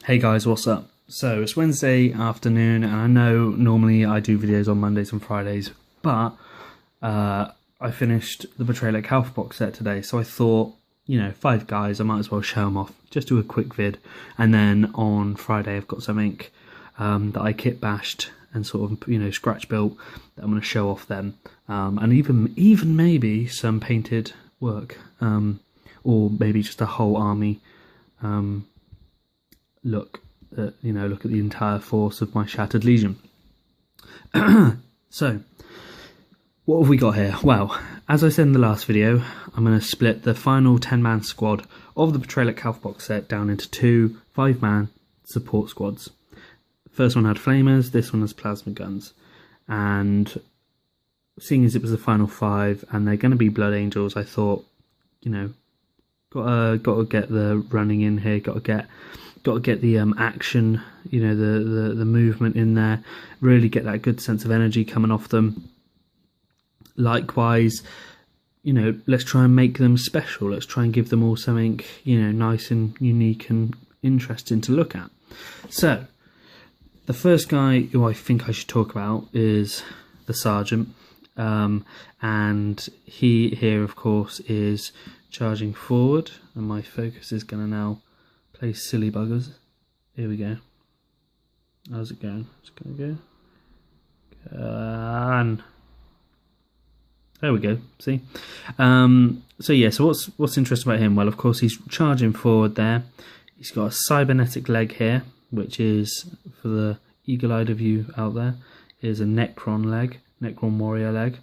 Hey guys, what's up? So it's Wednesday afternoon, and I know normally I do videos on Mondays and Fridays, but I finished the Betrayal at Calth box set today, so I thought, you know, 5 guys, I might as well show them off, just do a quick vid, and then on Friday I've got something that I kit bashed and sort of, you know, scratch built that I'm going to show off them, and even maybe some painted work, or maybe just a whole army. Look at the entire force of my Shattered Legion. So, what have we got here? Well, as I said in the last video, I'm going to split the final 10-man squad of the Betrayal at Calth box set down into 2 5-man support squads. The first one had flamers, this one has plasma guns. And seeing as it was the final 5 and they're going to be Blood Angels, I thought, you know, got to get the running in here, got to get the action, you know, the movement in there, really get that good sense of energy coming off them. Likewise, you know, let's try and make them special. Let's try and give them all something, you know, nice and unique and interesting to look at. So, the first guy who I think I should talk about is the Sergeant. And he here, of course, is charging forward, and my focus is going to now play silly buggers. Here we go. How's it going? It's going to go. There we go. See. So yeah. So what's interesting about him? Well, of course, he's charging forward there. He's got a cybernetic leg here, which is, for the eagle-eyed of you out there, is a Necron leg, Necron warrior leg.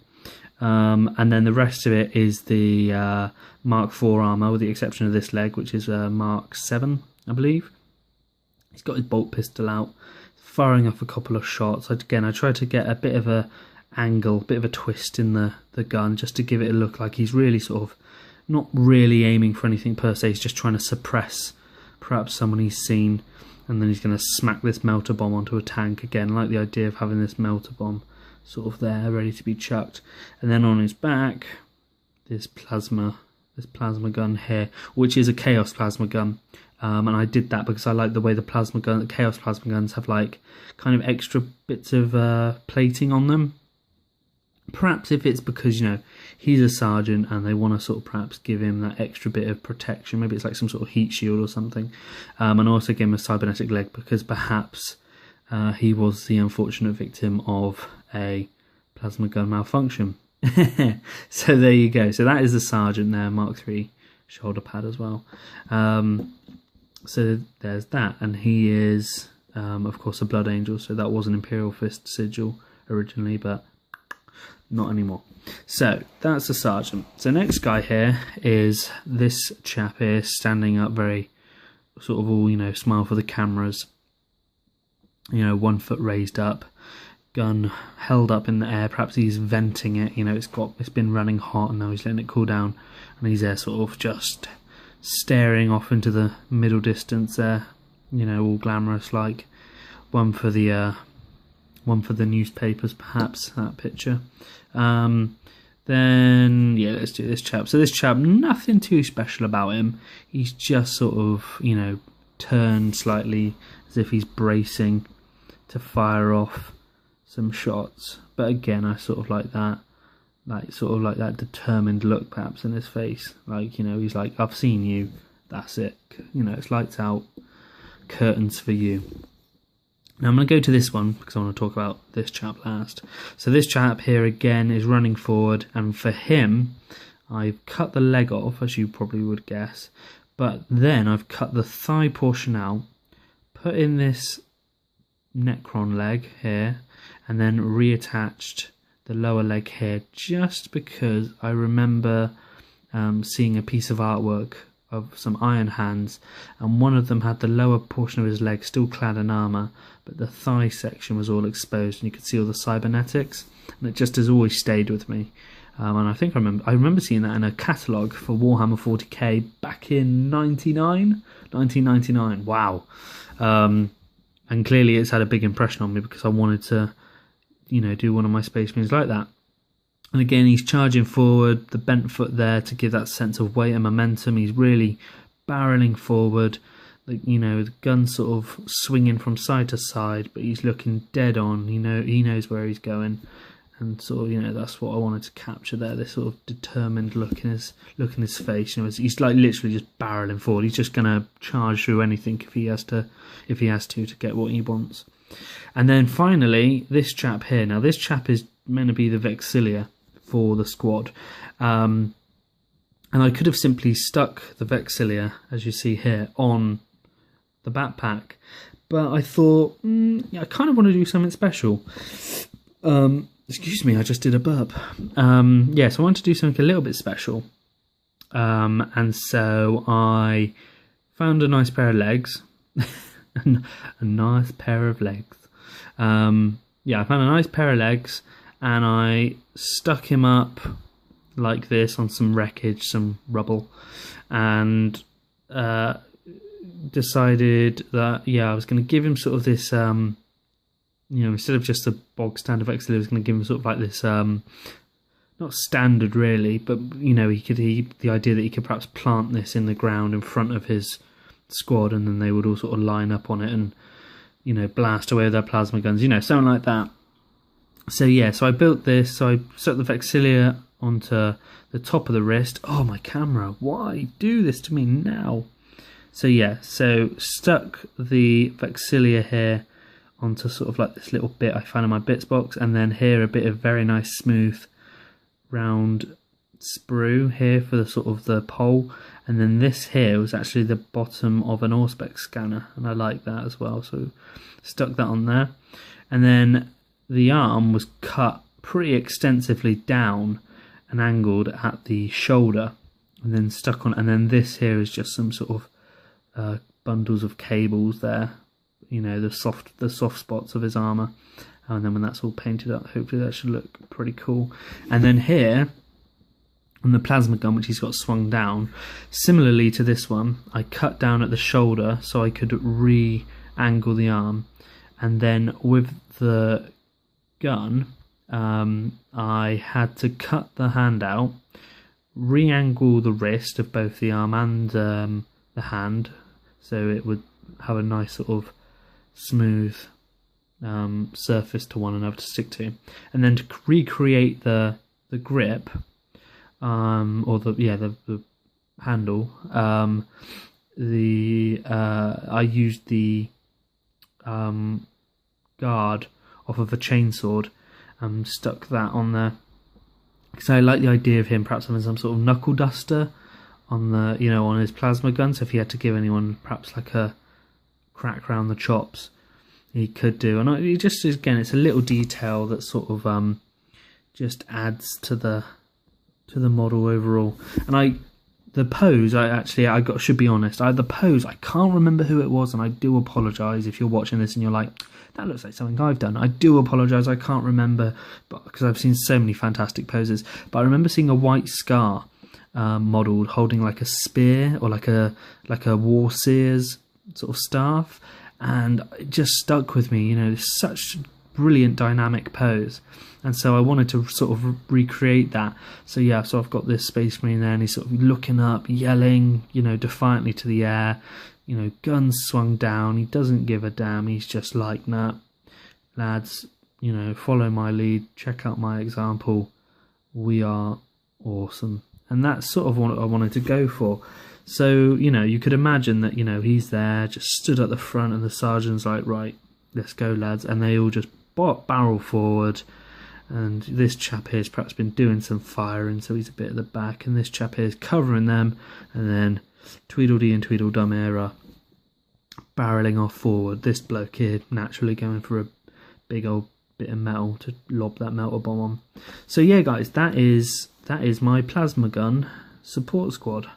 And then the rest of it is the Mark 4 armor, with the exception of this leg, which is Mark 7, I believe. He's got his bolt pistol out, firing off a couple of shots. Again, I tried to get a bit of a angle, a bit of a twist in the gun, just to give it a look like he's really sort of not really aiming for anything per se. He's just trying to suppress perhaps someone he's seen, and then he's going to smack this melter bomb onto a tank again. I like the idea of having this melter bomb sort of there, ready to be chucked. And then on his back, this plasma gun here, which is a Chaos plasma gun. And I did that because I like the way the Chaos plasma guns have like kind of extra bits of plating on them. Perhaps if it's because, you know, he's a sergeant and they want to sort of perhaps give him that extra bit of protection. Maybe it's like some sort of heat shield or something. And also give him a cybernetic leg because perhaps he was the unfortunate victim of a plasma gun malfunction. So there you go. So that is the Sergeant there, Mark III shoulder pad as well. So there's that, and he is, of course, a Blood Angel. So that was an Imperial Fist sigil originally, but not anymore. So that's the Sergeant. So next guy here is this chap here, standing up, very sort of all, you know, smile for the cameras. You know, 1 foot raised up, gun held up in the air. Perhaps he's venting it. You know, it's been running hot, and now he's letting it cool down, and he's there, sort of just staring off into the middle distance there. You know, all glamorous, like one for the newspapers, perhaps, that picture. Then yeah, let's do this chap. So this chap, nothing too special about him. He's just sort of, you know, turned slightly as if he's bracing to fire off some shots. But again, I sort of like that, determined look perhaps in his face. Like, you know, he's like, I've seen you, that's it. You know, it's lights out, curtains for you. Now I'm going to go to this one because I want to talk about this chap last. So this chap here again is running forward, and for him, I've cut the leg off, as you probably would guess, but then I've cut the thigh portion out, put in this Necron leg here, and then reattached the lower leg here, just because I remember seeing a piece of artwork of some Iron Hands, and one of them had the lower portion of his leg still clad in armour, but the thigh section was all exposed, and you could see all the cybernetics, and it just has always stayed with me. And I think I remember seeing that in a catalogue for Warhammer 40k back in 1999. Wow. And clearly it's had a big impression on me because I wanted to, you know, do one of my Space Marines like that. And again, he's charging forward, the bent foot there to give that sense of weight and momentum. He's really barreling forward. you know, the gun sort of swinging from side to side, but he's looking dead on. You know, he knows where he's going, and sort of, you know, that's what I wanted to capture there. This sort of determined look in his face. You know, he's like literally just barreling forward. He's just gonna charge through anything if he has to get what he wants. And then finally, this chap here. Now, this chap is meant to be the Vexilia for the squad. And I could have simply stuck the Vexilia, as you see here, on the backpack. But I thought, I kind of want to do something special. Excuse me, I just did a burp. Yeah, so I wanted to do something a little bit special. And so I found a nice pair of legs. A nice pair of legs. Yeah, I found a nice pair of legs, and I stuck him up like this on some wreckage, some rubble, and decided that, yeah, I was going to give him sort of this, you know, instead of just a bog standard Vexilia, I was going to give him sort of like this, not standard really, but, you know, the idea that he could perhaps plant this in the ground in front of his squad, and then they would all sort of line up on it and, you know, blast away with their plasma guns, you know, something like that. So yeah, so I built this. So I stuck the Vexilia onto the top of the wrist. Oh, my camera, why do this to me now? So yeah, so stuck the Vexilia here onto sort of like this little bit I found in my bits box, and then here a bit of very nice smooth round sprue here for the sort of the pole, and then this here was actually the bottom of an Auspex scanner, and I like that as well, so stuck that on there. And then the arm was cut pretty extensively down and angled at the shoulder, and then stuck on, and then this here is just some sort of bundles of cables there, you know, the soft spots of his armor. And then when that's all painted up, hopefully that should look pretty cool. And then here on the plasma gun, which he's got swung down, similarly to this one, I cut down at the shoulder so I could re-angle the arm, and then with the gun I had to cut the hand out, re-angle the wrist of both the arm and the hand, so it would have a nice sort of smooth surface to one another to stick to, and then to recreate the grip, or the handle, I used the guard off of a chainsword and stuck that on there, because I like the idea of him perhaps having some sort of knuckle duster on the, you know, on his plasma gun, so if he had to give anyone perhaps like a crack round the chops, he could do. And it just, again, it's a little detail that sort of just adds to the model overall. And the pose, should be honest, the pose, I can't remember who it was, and I do apologise if you're watching this and you're like, that looks like something I've done. I do apologise, I can't remember, but because I've seen so many fantastic poses. But I remember seeing a White Scar modelled holding like a spear or like a war seer's sort of staff, and it just stuck with me. You know, such brilliant dynamic pose, and so I wanted to sort of recreate that. So yeah, so I've got this Space Marine there, and he's sort of looking up, yelling, you know, defiantly to the air, you know, guns swung down. He doesn't give a damn. He's just like, nah, lads, you know, follow my lead, check out my example, we are awesome. And that's sort of what I wanted to go for. So, you know, you could imagine that, you know, he's there, just stood at the front, and the sergeant's like, right, let's go, lads. And they all just barrel forward. And this chap here has perhaps been doing some firing, so he's a bit at the back. And this chap here is covering them. And then Tweedledee and Tweedledum era barreling off forward. This bloke here naturally going for a big old bit of metal to lob that melter bomb on. So yeah, guys, that is my plasma gun support squad.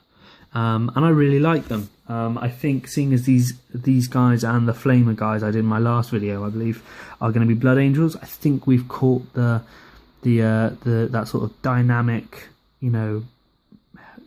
And I really like them. I think, seeing as these guys and the flamer guys I did in my last video, I believe, are going to be Blood Angels, I think we've caught that sort of dynamic, you know,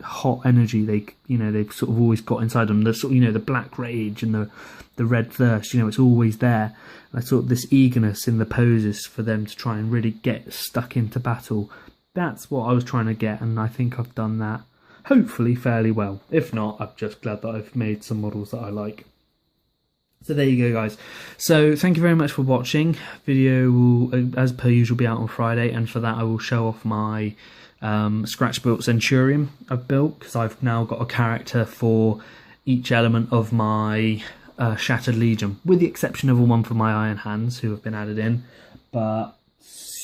hot energy they've sort of always got inside them. The sort of, you know, the black rage and the red thirst, you know, it's always there. I sort of this eagerness in the poses for them to try and really get stuck into battle. That's what I was trying to get, and I think I've done that hopefully fairly well. If not, I'm just glad that I've made some models that I like. So there you go, guys. So thank you very much for watching. Video will, as per usual, be out on Friday, and for that I will show off my scratch built Centurion I've built, because I've now got a character for each element of my Shattered Legion, with the exception of one for my Iron Hands who have been added in, but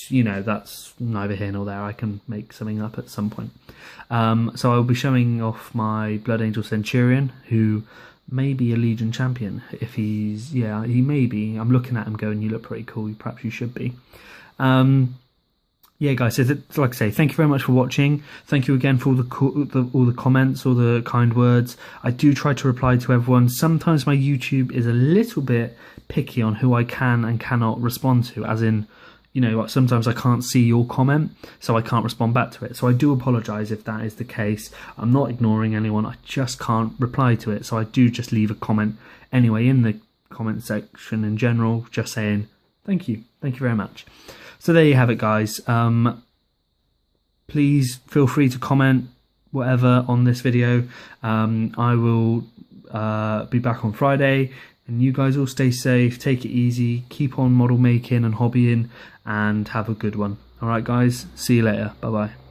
you know, that's neither here nor there. I can make something up at some point. So I'll be showing off my Blood Angel Centurion, who may be a Legion champion. If he's, yeah, he may be. I'm looking at him going, you look pretty cool, perhaps you should be. Yeah, guys, so like I say, thank you very much for watching. Thank you again for all the comments, all the kind words. I do try to reply to everyone. Sometimes my YouTube is a little bit picky on who I can and cannot respond to, as in, you know, sometimes I can't see your comment, so I can't respond back to it. So I do apologise if that is the case. I'm not ignoring anyone, I just can't reply to it. So I do just leave a comment anyway in the comment section in general, just saying thank you very much. So there you have it, guys. Please feel free to comment whatever on this video. I will be back on Friday. And you guys all stay safe, take it easy, keep on model making and hobbying, and have a good one. Alright guys, see you later, bye bye.